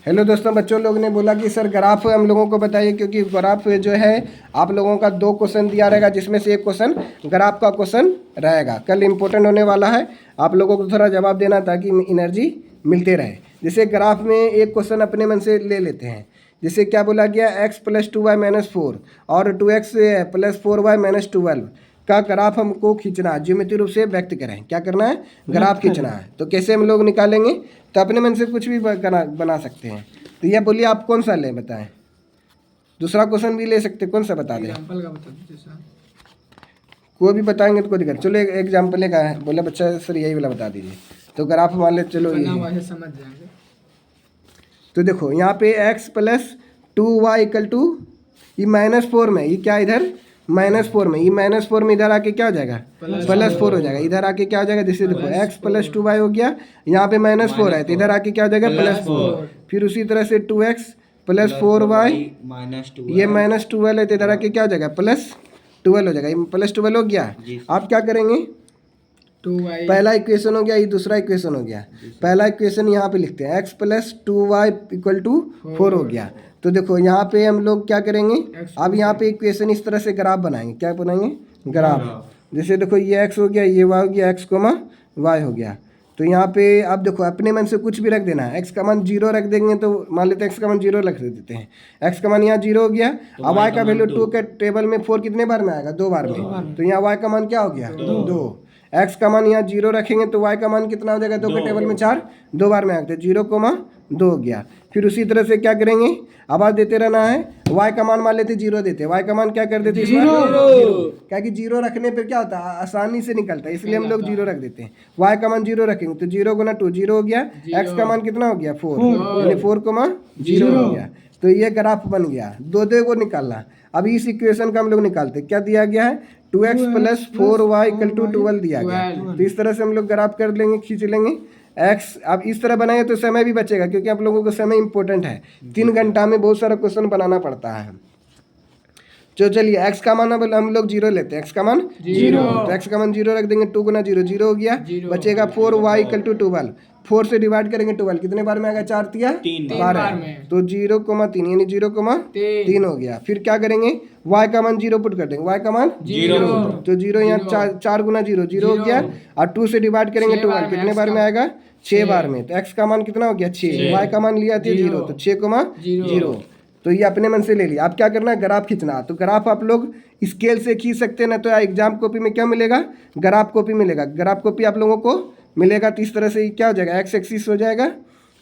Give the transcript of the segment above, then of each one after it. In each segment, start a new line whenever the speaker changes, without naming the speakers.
Hello दोस्तों, बच्चों लोग ने बोला कि सर ग्राफ हम लोगों को बताइए, क्योंकि ग्राफ जो है आप लोगों का 2 क्वेश्चन दिया रहेगा, जिसमें से एक क्वेश्चन ग्राफ का क्वेश्चन रहेगा। कल इंपॉर्टेंट होने वाला है, आप लोगों को थोड़ा जवाब देना ताकि एनर्जी मिलते रहे। जैसे ग्राफ में एक क्वेश्चन अपने मन से ले लेते हैं। जैसे क्या बोला गया, x + 2y - 4 और 2x + 4y - 12 का ग्राफ हमको खींचना है, ज्योमेट्री रूप से व्यक्त करें। क्या करना है? ग्राफ खींचना है। तो कैसे हम लोग निकालेंगे? तो अपने मन से कुछ भी बना सकते हैं। तो यह बोलिए आप कौन सा लें, बताएं। दूसरा क्वेश्चन भी ले सकते, कौन सा बता दें?
एग्जांपल का बता दीजिए सर।
कोई भी बताएंगे तो कोई दिक्कत। चलो एक एग्जाम्पल का है, बोला बच्चा सर यही वाला बता दीजिए। तो ग्राफ मान ले, चलो ये
समझ जाएंगे।
तो देखो यहाँ पे x + 2y = ये -4 में, ये क्या इधर -4 में, ये -4 में इधर आके क्या हो जाएगा? +4 हो जाएगा। इधर आके क्या हो जाएगा? जैसे देखो x + 2y हो गया, यहाँ पे -4 है तो इधर आके क्या हो जाएगा? +4। फिर उसी तरह से 2x + 4y, ये -12 है तो इधर आके क्या हो जाएगा? +12 हो जाएगा। ये +12 हो गया। आप क्या करेंगे?
2y
पहला इक्वेशन हो गया, ये दूसरा इक्वेशन हो गया। पहला इक्वेशन यहाँ पे लिखते हैं, x + 2y = 4 हो गया। तो देखो यहाँ पे हम लोग क्या करेंगे, अब यहाँ पे इक्वेशन इस तरह से ग्राफ बनाएंगे। क्या बनाएंगे? ग्राफ। जैसे देखो ये x हो गया, ये y हो गया, x, y हो गया। तो यहाँ पे अब देखो अपने मन से कुछ भी रख देना है। x का मान 0 रख देंगे तो मान लेते हैं x का मान 0 रख देते हैं। x का मान यहाँ 0 हो गया। अब y का वैल्यू 2 के टेबल में 4 कितने बार में आएगा? 2 बार में। तो यहाँ y का मान क्या हो गया? 2। x का मान यहाँ 0 रखेंगे तो y का मान कितना हो जाएगा? 2 के टेबल में 4, 2 बार में आएगा तो 0,2 हो गया। फिर उसी तरह से क्या करेंगे, आवाज देते रहना है। y का मान लेते 0 देते, y का मान क्या कर देते? क्या कि 0 रखने पर क्या होता है, आसानी से निकलता है, इसलिए हम लोग 0 रख देते हैं। y का मान 0 रखेंगे तो 0 × 2 0 हो गया। x का मान कितना हो गया? 4, यानी 4,0 हो गया। तो ये ग्राफ बन गया। दो को निकालना। अब इस इक्वेशन का हम लोग निकालते, क्या दिया गया है? 2x + 4y = 12 दिया गया। तो इस तरह से हम लोग ग्राफ कर लेंगे, खींच लेंगे x। अब इस तरह बनाएंगे तो समय भी बचेगा, क्योंकि आप लोगों को समय इंपॉर्टेंट है। 3 घंटा में बहुत सारा क्वेश्चन बनाना पड़ता है। तो चलिए x का मान अब हम लोग 0 लेते हैं। x का मान 0, तो x का मान 0 रख देंगे। 2 × 0 0 हो गया, बचेगा 4y = 12। 4 से डिवाइड करेंगे 12 कितने बार में आएगा? 4 × 3 = 12, तो 0,3 यानी 0,3 हो गया। फिर क्या करेंगे? y का मान 0 पुट कर देंगे। y का मान 0, तो 0 यहाँ 4 × 0 0 हो गया। और 2 से डिवाइड करेंगे 12 कितने बार में आएगा? 6 बार में। तो x का मान कितना हो गया? 6। y का मान लिया थे 0, तो 6,0। तो ये अपने मन से ले लिया। अब क्या करना है? ग्राफ खींचना। तो ग्राफ आप लोग स्केल से खींच सकते हैं ना, तो एग्जाम कॉपी में क्या मिलेगा? ग्राफ कॉपी मिलेगा। ग्राफ कॉपी आप लोगों को मिलेगा। तो इस तरह से क्या हो जाएगा? x एक्सिस हो जाएगा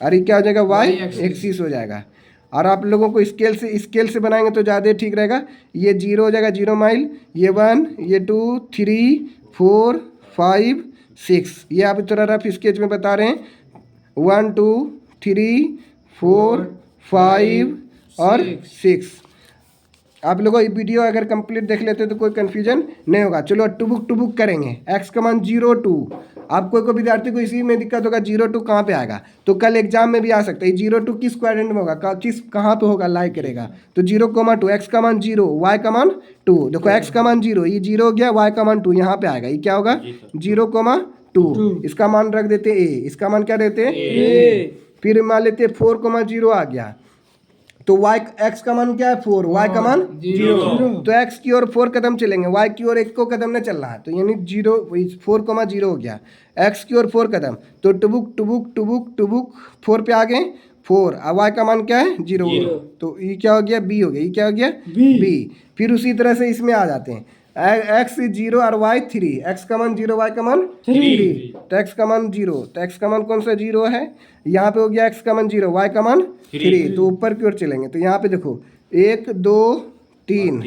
और ये क्या हो जाएगा? y एक्सिस हो जाएगा। और आप लोगों को स्केल से बनाएंगे तो ज़्यादा ठीक रहेगा। ये 0 हो जाएगा, 0 माइल, ये 1, ये 2, 3, 4, 5, 6। ये आप थोड़ा रफ स्केच में बता रहे हैं। 1 2 3 4 5 और 6। आप लोगों को वीडियो अगर कंप्लीट देख लेते तो कोई कंफ्यूजन नहीं होगा। चलो टुबुक करेंगे। x का मान 0 2। आप कोई विद्यार्थी को इसी में दिक्कत होगा 0 2 कहाँ पे आएगा, तो कल एग्जाम में भी आ सकता है। 0 2 किस क्वाड्रेंट में होगा, कहाँ पे होगा, लाइक करेगा। तो 0,2, x का मान 0, y का मान 2। देखो x का मान 0, ये 0 हो गया, y का मान 2 यहाँ पे आएगा। ये क्या होगा? 0,2। इसका मान रख देते a। इसका मान क्या देते हैं? फिर मान लेते 4,0 आ गया। तो x का मान क्या है? 4, y का मान 0। तो x की ओर 4 कदम चलेंगे, y की ओर 1 को कदम नहीं चल रहा है, तो यानी 4,0 हो गया। x की ओर 4 कदम, तो टुबुक 4 पे आ गए 4। अब y का मान क्या है? 0। तो ये क्या हो गया? b हो गया। ये क्या हो गया? b। फिर उसी तरह से इसमें आ जाते हैं। x 0 और y 3। x का मान 0, y का मान 3। तो x का मान 0, तो x का मान कौन सा 0 है? यहाँ पे हो गया x का मान 0, y का मान 3। तो ऊपर की ओर चलेंगे तो यहाँ पे देखो 1 2 3,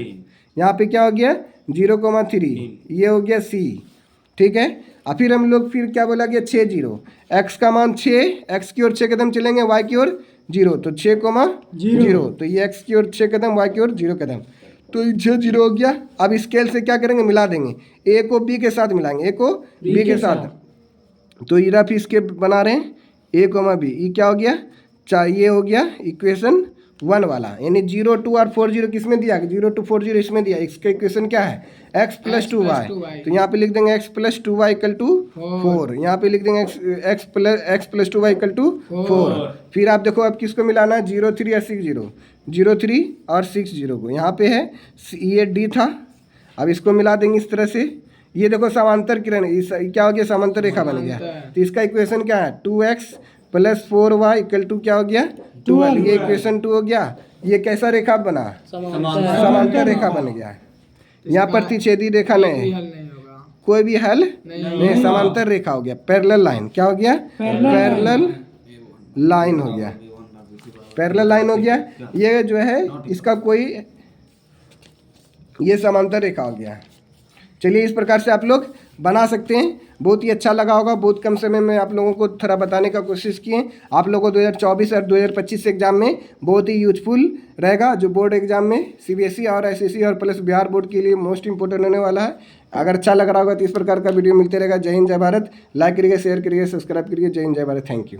यहाँ पे क्या हो गया? 0,3। ये हो गया c, ठीक है। और फिर हम लोग फिर क्या बोला गया? 6 0। x का मान 6, x की ओर 6 कदम चलेंगे, y की ओर 0, तो 6,0। तो ये x की ओर 6 कदम, y की ओर 0 कदम, तो 0 हो गया। अब स्केल से क्या करेंगे? मिला देंगे। a को b के साथ मिलाएंगे, a को b के साथ। तो रफ इसके बना रहे हैं a, b। ये क्या हो गया? ये हो गया इक्वेशन 1 वाला, यानी 0 2 और 4 0 किस में दिया, 0 2 4 0 इसमें दिया। इसका इक्वेशन क्या है, x प्लस 2y, तो यहाँ पे लिख देंगे x plus 2y equal to 4, यहाँ पे लिख देंगे x plus 2y equal to 4। फिर आप देखो अब किसको मिलाना है, 0 3 और 6 0, 0 3 और 6 0 को, यहाँ पे है ये d था, अब इसको मिला देंगे इस तरह से। ये देखो समांतर किरण, इस क्या हो गया, समांतर रेखा बन गया। तो इसका इक्वेशन क्या है, 2x plus 4y equal to क्या हो गया, 12। ये इक्वेशन 2 हो गया। ये कैसा रेखा बना, समांतर रेखा बन गया। यहाँ प्रतिच्छेदी रेखा नहीं है,
हल नहीं होगा,
कोई भी हल नहीं, समांतर रेखा हो गया, पैरेलल लाइन। क्या हो गया, पैरेलल लाइन हो गया, पैरेलल लाइन हो गया। ये जो है इसका कोई, ये समांतर रेखा हो गया। चलिए इस प्रकार से आप लोग बना सकते हैं। बहुत ही अच्छा लगा होगा, बहुत कम समय में आप लोगों को थोड़ा बताने का कोशिश किए। आप लोगों को 2024 और 2025 एग्जाम में बहुत ही यूजफुल रहेगा, जो बोर्ड एग्जाम में सीबीएसई और एसएससी और प्लस बिहार बोर्ड के लिए मोस्ट इंपोर्टेंट होने वाला है। अगर अच्छा लग रहा होगा तो इस प्रकार का वीडियो मिलते रहेगा। जय हिंद जय भारत। लाइक करिए, शेयर करिए, सब्सक्राइब करिए। जय हिंद जय भारत। Thank you.